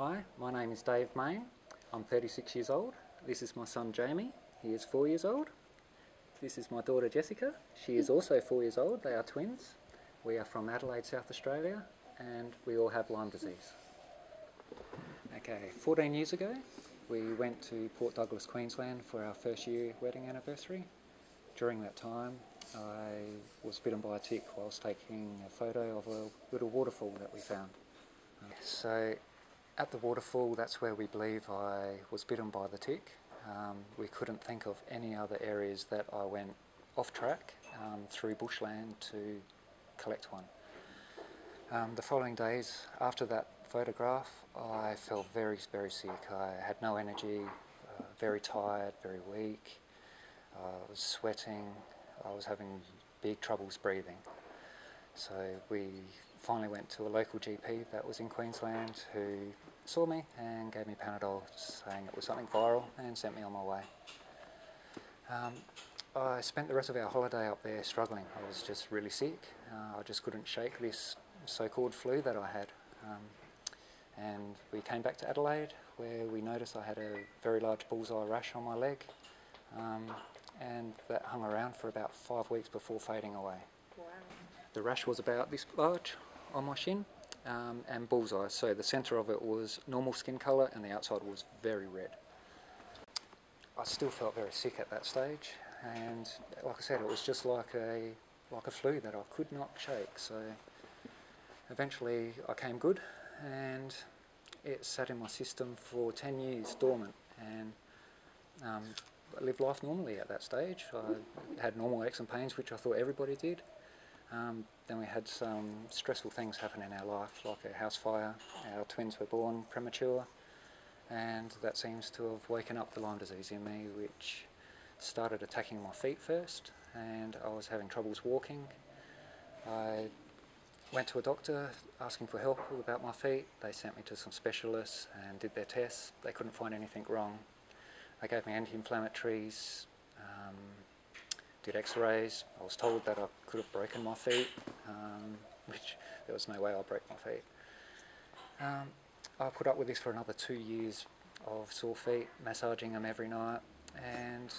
Hi, my name is Dave Main. I'm 36 years old. This is my son Jamie. He is 4 years old. This is my daughter Jessica. She is also 4 years old. They are twins. We are from Adelaide, South Australia, and we all have Lyme disease. Okay, 14 years ago we went to Port Douglas, Queensland for our first year wedding anniversary. During that time I was bitten by a tick whilst taking a photo of a little waterfall that we found. So at the waterfall, that's where we believe I was bitten by the tick. We couldn't think of any other areas that I went off track through bushland to collect one. The following days after that photograph, I felt very, very sick. I had no energy, very tired, very weak. I was sweating. I was having big troubles breathing. So we finally went to a local GP that was in Queensland who saw me and gave me Panadol, saying it was something viral, and sent me on my way. I spent the rest of our holiday up there struggling. I was just really sick. I just couldn't shake this so-called flu that I had. And we came back to Adelaide, where we noticed I had a very large bullseye rash on my leg, and that hung around for about 5 weeks before fading away. Wow. The rash was about this large on my shin, and bullseye, so the centre of it was normal skin colour and the outside was very red. I still felt very sick at that stage, and like I said, it was just like a flu that I could not shake. So eventually I came good, and it sat in my system for 10 years dormant, and I lived life normally at that stage. I had normal aches and pains, which I thought everybody did. Then we had some stressful things happen in our life, like a house fire. Our twins were born premature, and that seems to have woken up the Lyme disease in me, which started attacking my feet first, and I was having troubles walking. I went to a doctor asking for help about my feet. They sent me to some specialists and did their tests. They couldn't find anything wrong. They gave me anti-inflammatories, did x-rays. I was told that I could have broken my feet, which there was no way I'd break my feet. I put up with this for another 2 years of sore feet, massaging them every night, and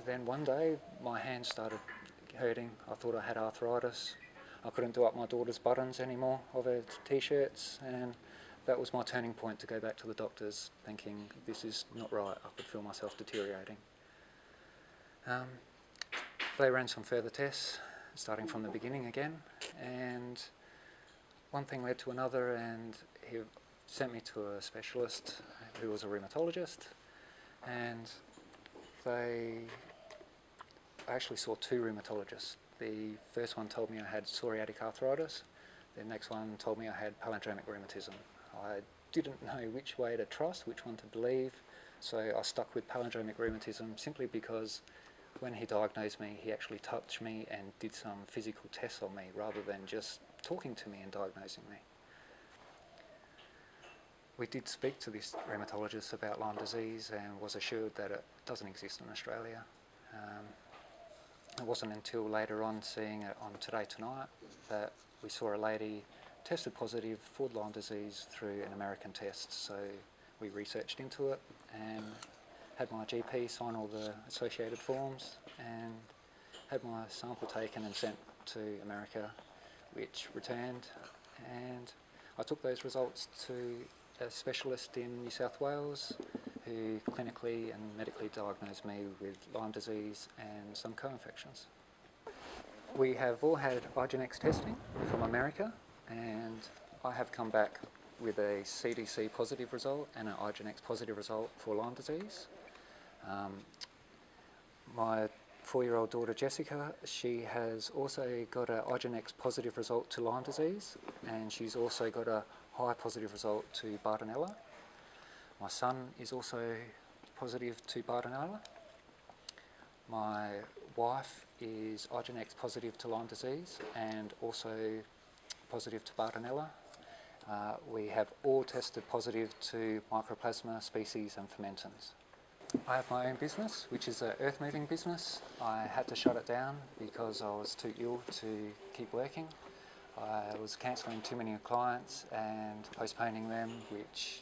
then one day my hands started hurting. I thought I had arthritis. I couldn't do up my daughter's buttons anymore of her t-shirts, and that was my turning point to go back to the doctors, thinking this is not right. I could feel myself deteriorating. They ran some further tests, starting from the beginning again, and one thing led to another, and he sent me to a specialist who was a rheumatologist, and I actually saw 2 rheumatologists. The first one told me I had psoriatic arthritis. The next one told me I had palindromic rheumatism. I didn't know which way to trust, which one to believe, so I stuck with palindromic rheumatism simply because when he diagnosed me, he actually touched me and did some physical tests on me rather than just talking to me and diagnosing me. We did speak to this rheumatologist about Lyme disease and was assured that it doesn't exist in Australia. It wasn't until later on, seeing it on Today Tonight, that we saw a lady tested positive for Lyme disease through an American test. So we researched into it and had my GP sign all the associated forms and had my sample taken and sent to America, which returned, and I took those results to a specialist in New South Wales who clinically and medically diagnosed me with Lyme disease and some co-infections. We have all had IGNX testing from America, and I have come back with a CDC positive result and an IGNX positive result for Lyme disease. My 4-year-old daughter Jessica, she has also got an IGNX positive result to Lyme disease, and she's also got a high positive result to Bartonella. My son is also positive to Bartonella. My wife is IGNX positive to Lyme disease and also positive to Bartonella. We have all tested positive to Mycoplasma species and fermentins. I have my own business, which is an earth moving business. I had to shut it down because I was too ill to keep working. I was cancelling too many clients and postponing them, which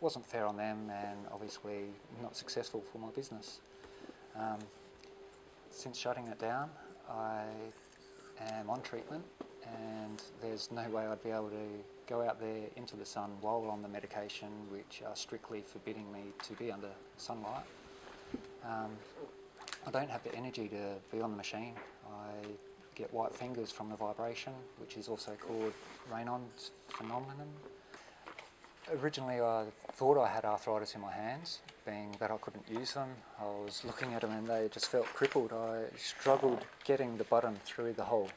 wasn't fair on them, and obviously not successful for my business. Since shutting it down, I am on treatment, and there's no way I'd be able to go out there into the sun while on the medication, which are strictly forbidding me to be under sunlight. I don't have the energy to be on the machine. I get white fingers from the vibration, which is also called Raynaud's phenomenon. Originally I thought I had arthritis in my hands, being that I couldn't use them. I was looking at them and they just felt crippled. I struggled getting the button through the hole.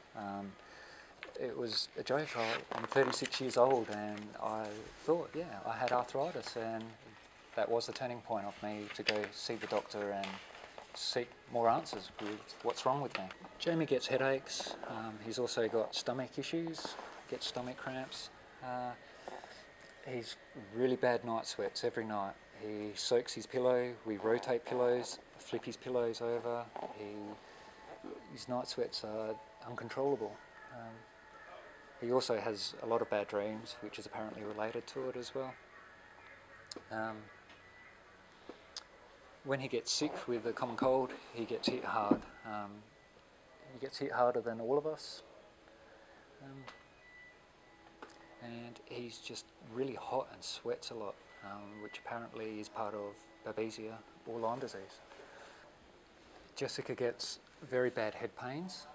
It was a joke. I'm 36 years old and I thought, yeah, I had arthritis, and that was the turning point of me to go see the doctor and seek more answers with what's wrong with me. Jamie gets headaches. He's also got stomach issues, gets stomach cramps. He's really bad night sweats every night. He soaks his pillow, we rotate pillows, flip his pillows over. His night sweats are uncontrollable. He also has a lot of bad dreams, which is apparently related to it as well. When he gets sick with a common cold, he gets hit hard. He gets hit harder than all of us. And he's just really hot and sweats a lot, which apparently is part of Babesia or Lyme disease. Jessica gets very bad head pains.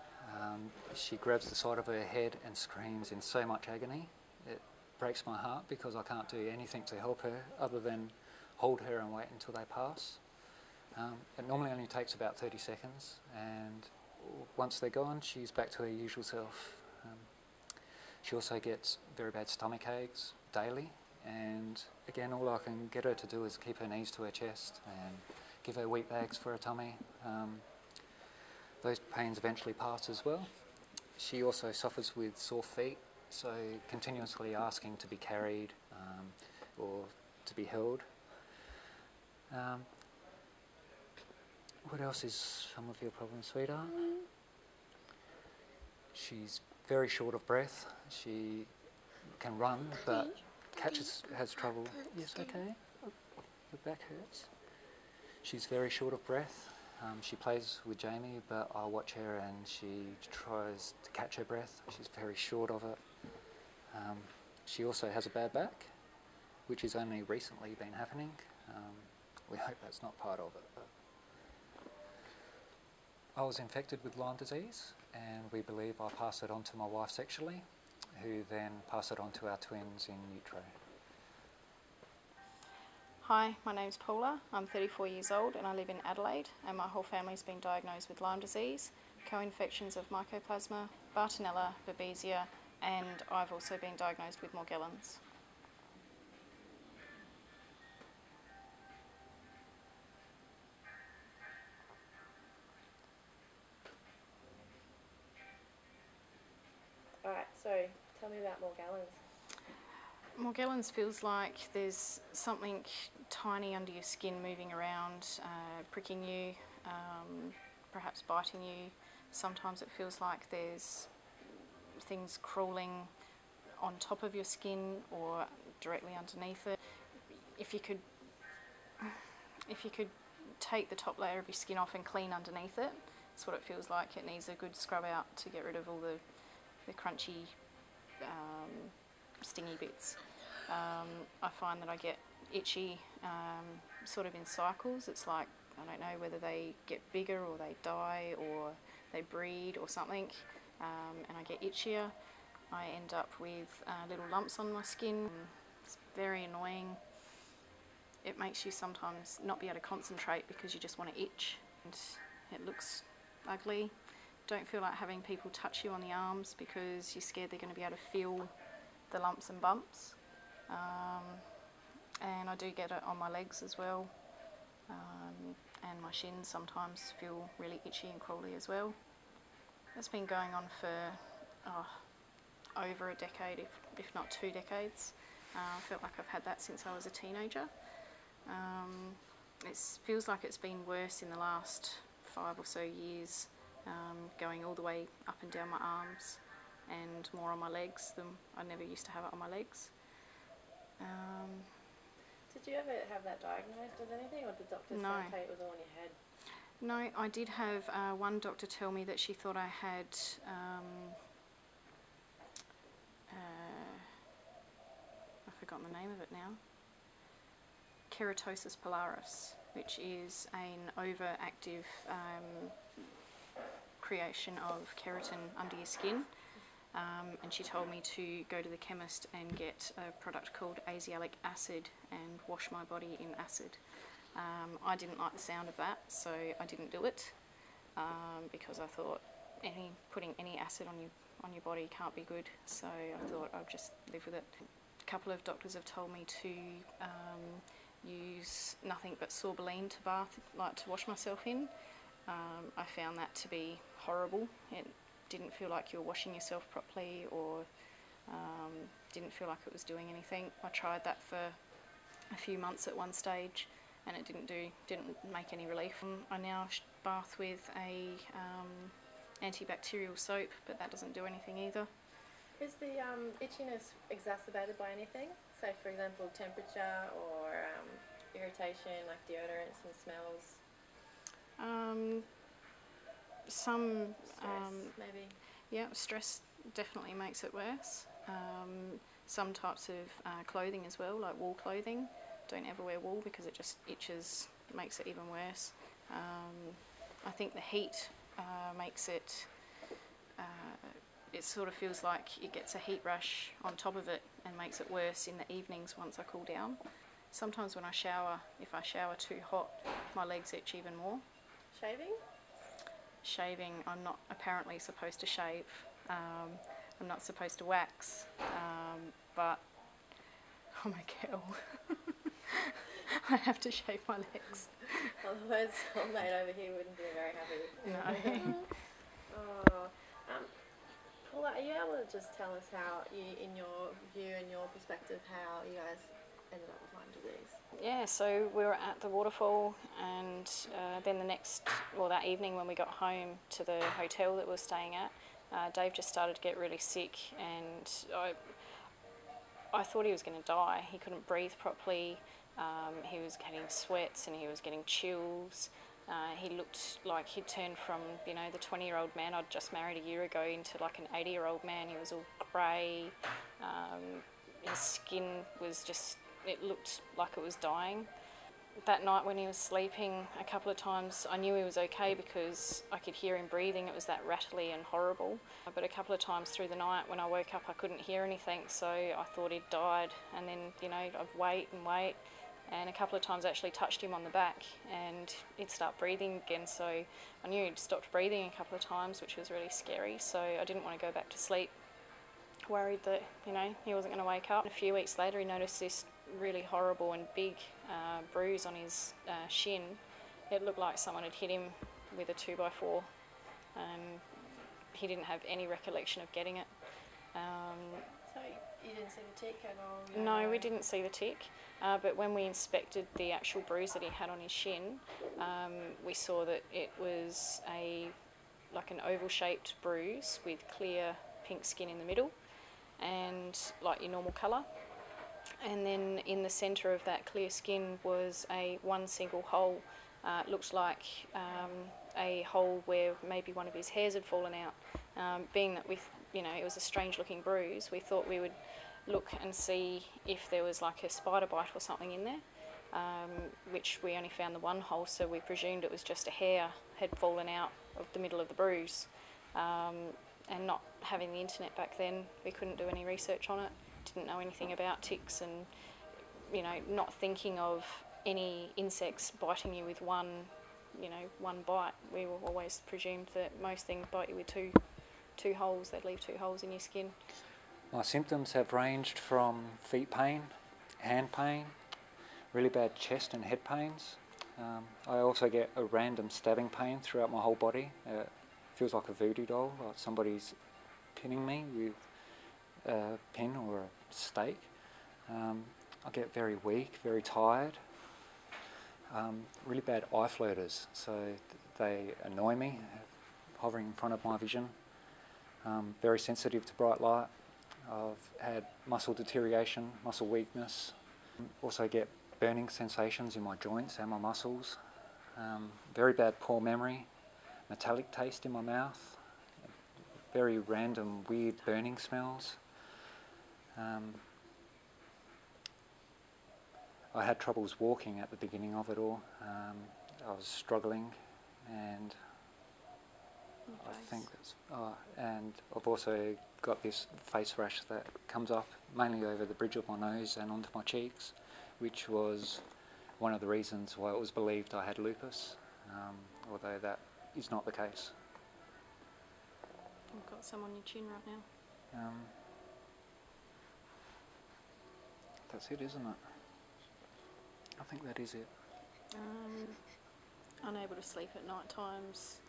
She grabs the side of her head and screams in so much agony. It breaks my heart because I can't do anything to help her other than hold her and wait until they pass. It normally only takes about 30 seconds, and once they're gone, she's back to her usual self. She also gets very bad stomach aches daily, and again, all I can get her to do is keep her knees to her chest and give her wheat bags for her tummy. Those pains eventually pass as well. She also suffers with sore feet, so continuously asking to be carried or to be held. What else is some of your problems, sweetheart? She's very short of breath. She can run, but has trouble. Yes, okay. Your back hurts. She's very short of breath. She plays with Jamie, but I watch her and she tries to catch her breath. She's very short of it. She also has a bad back, which has only recently been happening. We hope that's not part of it. But I was infected with Lyme disease, and we believe I passed it on to my wife sexually, who then passed it on to our twins in utero. Hi, my name's Paula. I'm 34 years old and I live in Adelaide, and my whole family's been diagnosed with Lyme disease, co-infections of Mycoplasma, Bartonella, Babesia, and I've also been diagnosed with Morgellons. Alright, so tell me about Morgellons. Morgellons feels like there's something tiny under your skin moving around, pricking you, perhaps biting you. Sometimes it feels like there's things crawling on top of your skin or directly underneath it. If you could take the top layer of your skin off and clean underneath it, that's what it feels like. It needs a good scrub out to get rid of all the crunchy, stingy bits. I find that I get itchy sort of in cycles. It's like, I don't know whether they get bigger or they die or they breed or something, and I get itchier. I end up with little lumps on my skin. It's very annoying. It makes you sometimes not be able to concentrate because you just want to itch, and it looks ugly. Don't feel like having people touch you on the arms because you're scared they're going to be able to feel the lumps and bumps. And I do get it on my legs as well, and my shins sometimes feel really itchy and crawly as well. It's been going on for over a decade, if not 2 decades. I felt like I've had that since I was a teenager. It feels like it's been worse in the last 5 or so years, going all the way up and down my arms and more on my legs than I never used to have it on my legs. So Did you ever have that diagnosed as anything, or did doctors No. say it was all in your head? No, I did have one doctor tell me that she thought I had I've forgotten the name of it now. Keratosis Pilaris, which is an overactive creation of keratin under your skin. And she told me to go to the chemist and get a product called azelaic acid and wash my body in acid. I didn't like the sound of that, so I didn't do it because I thought putting any acid on your body can't be good. So I thought I'd just live with it. A couple of doctors have told me to use nothing but sorbeline to wash myself in. I found that to be horrible. It didn't feel like you were washing yourself properly, or didn't feel like it was doing anything. I tried that for a few months at one stage, and it didn't make any relief. I now bath with a antibacterial soap, but that doesn't do anything either. Is the itchiness exacerbated by anything? Say, for example, temperature or irritation, like deodorants and smells? Some Stress, maybe? Yeah, stress definitely makes it worse. Some types of clothing as well, like wool clothing. Don't ever wear wool because it just itches, makes it even worse. I think the heat makes it, it sort of feels like it gets a heat rush on top of it and makes it worse in the evenings once I cool down. Sometimes when I shower, if I shower too hot, my legs itch even more. Shaving? Shaving, I'm not apparently supposed to shave. I'm not supposed to wax, but I'm a girl. I have to shave my legs. Otherwise, old mate over here wouldn't be very happy. No. Oh, Paula, are you able to just tell us how, in your view and your perspective, how you guys ended up with Lyme disease? Yeah, so we were at the waterfall, and then that evening when we got home to the hotel that we were staying at, Dave just started to get really sick, and I thought he was going to die. He couldn't breathe properly. He was getting sweats and he was getting chills. He looked like he'd turned from, the 20-year-old man I'd just married a year ago into like an 80-year-old man. He was all grey. His skin was just, it looked like it was dying. That night when he was sleeping, a couple of times I knew he was okay because I could hear him breathing. It was that rattly and horrible. But a couple of times through the night when I woke up, I couldn't hear anything, so I thought he'd died. And then, I'd wait and wait. And a couple of times I actually touched him on the back and he'd start breathing again. So I knew he'd stopped breathing a couple of times, which was really scary. So I didn't want to go back to sleep, worried that, he wasn't going to wake up. A few weeks later, he noticed this really horrible and big bruise on his shin. It looked like someone had hit him with a 2x4, and he didn't have any recollection of getting it. So you didn't see the tick at all? No, we didn't see the tick, but when we inspected the actual bruise that he had on his shin, we saw that it was like an oval-shaped bruise with clear pink skin in the middle and like your normal colour. And then in the centre of that clear skin was one single hole. It looked like a hole where maybe one of his hairs had fallen out. Being that it was a strange looking bruise, we thought we would look and see if there was like a spider bite or something in there, which we only found the one hole, so we presumed it was just a hair had fallen out of the middle of the bruise. And not having the internet back then, we couldn't do any research on it. Didn't know anything about ticks, and not thinking of any insects biting you with one bite. We were always presumed that most things bite you with two holes. They'd leave 2 holes in your skin. My symptoms have ranged from feet pain, hand pain, really bad chest and head pains. I also get a random stabbing pain throughout my whole body. Feels like a voodoo doll, like somebody's pinning me with a pin or a stake. I get very weak, very tired. Really bad eye floaters, so they annoy me, hovering in front of my vision. Very sensitive to bright light. I've had muscle deterioration, muscle weakness. Also get burning sensations in my joints and my muscles, very bad poor memory, metallic taste in my mouth, very random weird burning smells. I had troubles walking at the beginning of it all. I was struggling, and I think that's... and I've also got this face rash that comes up mainly over the bridge of my nose and onto my cheeks, which was one of the reasons why it was believed I had lupus, although that is not the case. You've got some on your chin right now. That's it, isn't it? I think that is it. Unable to sleep at night times.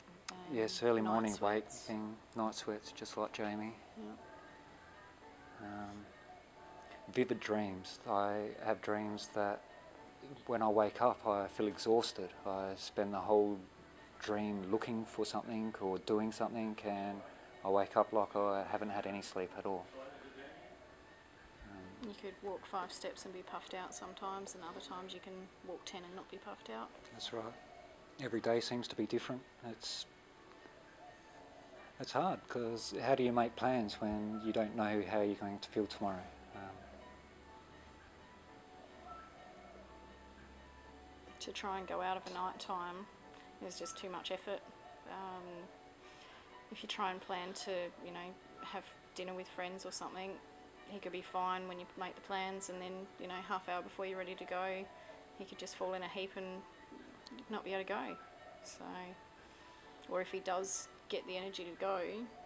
Yes, early night morning sweats. waking, night sweats, just like Jamie. Yeah. Vivid dreams. I have dreams that when I wake up I feel exhausted. I spend the whole dream looking for something or doing something, and I wake up like I haven't had any sleep at all. You could walk 5 steps and be puffed out sometimes, and other times you can walk 10 and not be puffed out. That's right. Every day seems to be different. It's hard, because how do you make plans when you don't know how you're going to feel tomorrow? To try and go out of a night time is just too much effort. If you try and plan to, have dinner with friends or something, he could be fine when you make the plans, and then, half hour before you're ready to go, he could just fall in a heap and not be able to go. So, or if he does get the energy to go,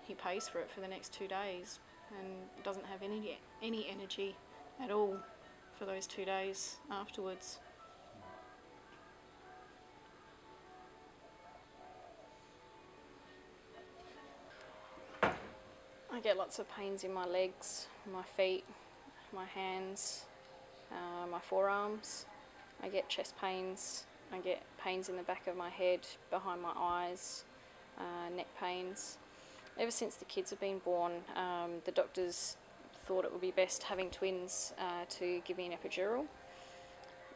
he pays for it for the next 2 days and doesn't have any energy at all for those 2 days afterwards. I get lots of pains in my legs, my feet, my hands, my forearms. I get chest pains. I get pains in the back of my head, behind my eyes, neck pains. Ever since the kids have been born, the doctors thought it would be best having twins to give me an epidural.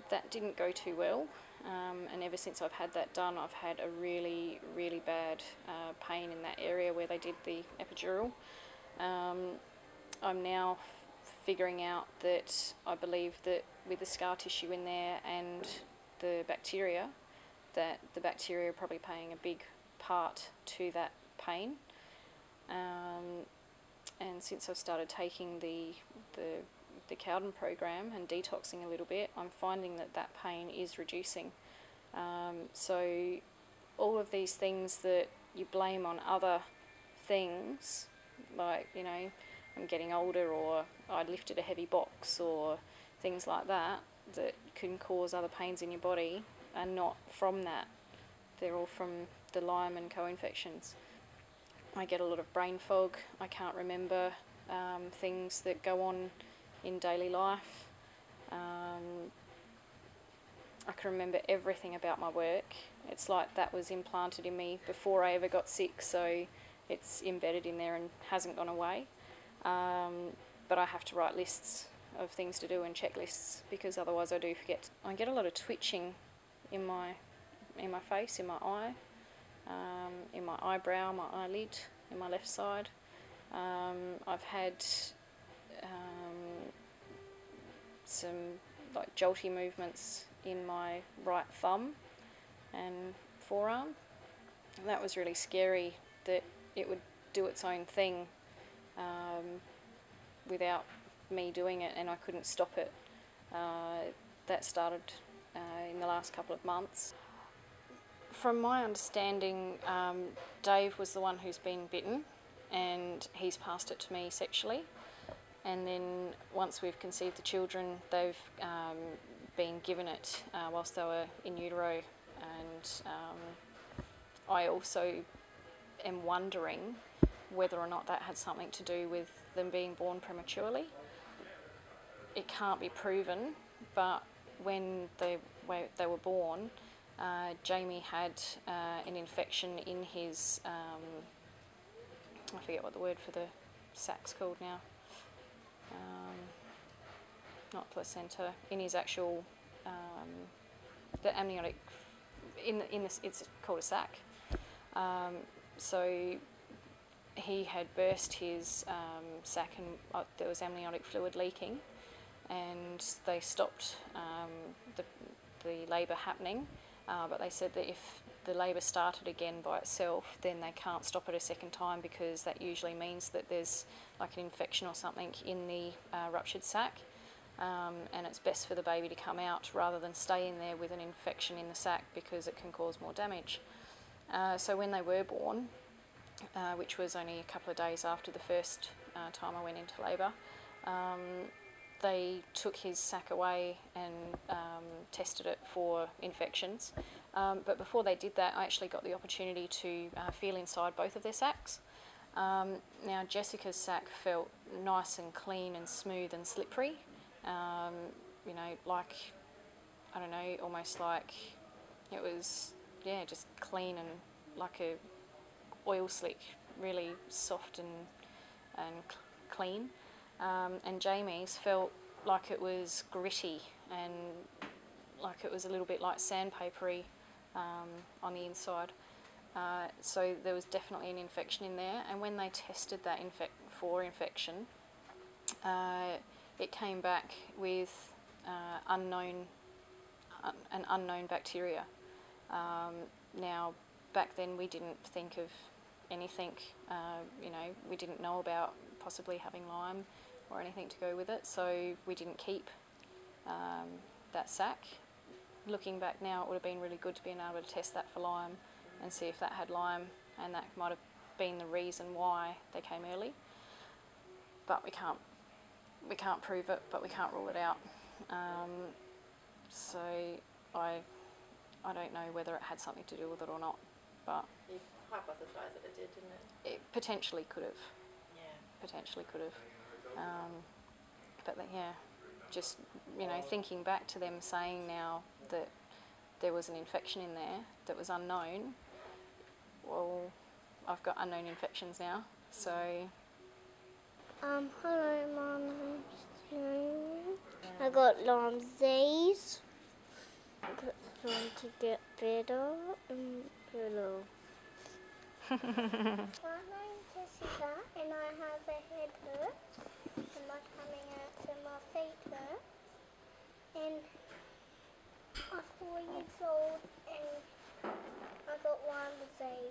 That didn't go too well, and ever since I've had that done, I've had a really, really bad pain in that area where they did the epidural. I'm now figuring out that I believe that with the scar tissue in there and the bacteria, that the bacteria are probably playing a big part to that pain. And since I've started taking the Cowden program and detoxing a little bit, I'm finding that pain is reducing. So all of these things that you blame on other things, like, I'm getting older, or I lifted a heavy box, or things like that can cause other pains in your body, are not from that. They're all from the Lyme and co-infections. I get a lot of brain fog. I can't remember things that go on in daily life. I can remember everything about my work. It's like that was implanted in me before I ever got sick, so it's embedded in there and hasn't gone away. But I have to write lists of things to do and checklists, because otherwise I do forget. I get a lot of twitching in my face, in my eye, in my eyebrow, my eyelid, in my left side. I've had some like jolty movements in my right thumb and forearm. And that was really scary, that it would do its own thing without me doing it, and I couldn't stop it. That started in the last couple of months. From my understanding, Dave was the one who's been bitten, and he's passed it to me sexually. And then once we've conceived the children, they've been given it whilst they were in utero. And I also am wondering whether or not that had something to do with them being born prematurely. It can't be proven, but when they were born, Jamie had an infection in his, I forget what the word for the sac's called now, not placenta, in his actual the amniotic, it's called a sac. So he had burst his sac and there was amniotic fluid leaking, and they stopped the labour happening, but they said that if the labour started again by itself, then they can't stop it a second time, because that usually means that there's like an infection or something in the ruptured sac, and it's best for the baby to come out rather than stay in there with an infection in the sac, because it can cause more damage. So when they were born, which was only a couple of days after the first time I went into labour, they took his sac away and tested it for infections. But before they did that, I actually got the opportunity to feel inside both of their sacs. Now Jessica's sac felt nice and clean and smooth and slippery, you know, like, I don't know, almost like it was, yeah, just clean and like a oil slick, really soft and clean. And Jamie's felt like it was gritty and like it was a little bit like sandpapery on the inside. So there was definitely an infection in there, and when they tested that for infection, it came back with an unknown bacteria. Now, back then we didn't think of anything, you know, we didn't know about possibly having Lyme or anything to go with it, so we didn't keep that sac. Looking back now, it would have been really good to be able to test that for Lyme and see if that had Lyme, and that might have been the reason why they came early. But we can't prove it, but we can't rule it out. So I don't know whether it had something to do with it or not, but You hypothesised that it did, didn't it? it potentially could have. Yeah. Potentially could have. But yeah, just, you know, thinking back to them saying now that there was an infection in there that was unknown, well, I've got unknown infections now, so... Hello, my name's Jane. I got Lyme disease. It's going to get better and better. My name's Jessica, and I have a head hurt, and my tummy hurts, and my feet hurt. And I'm 4 years old, and I got Lyme disease.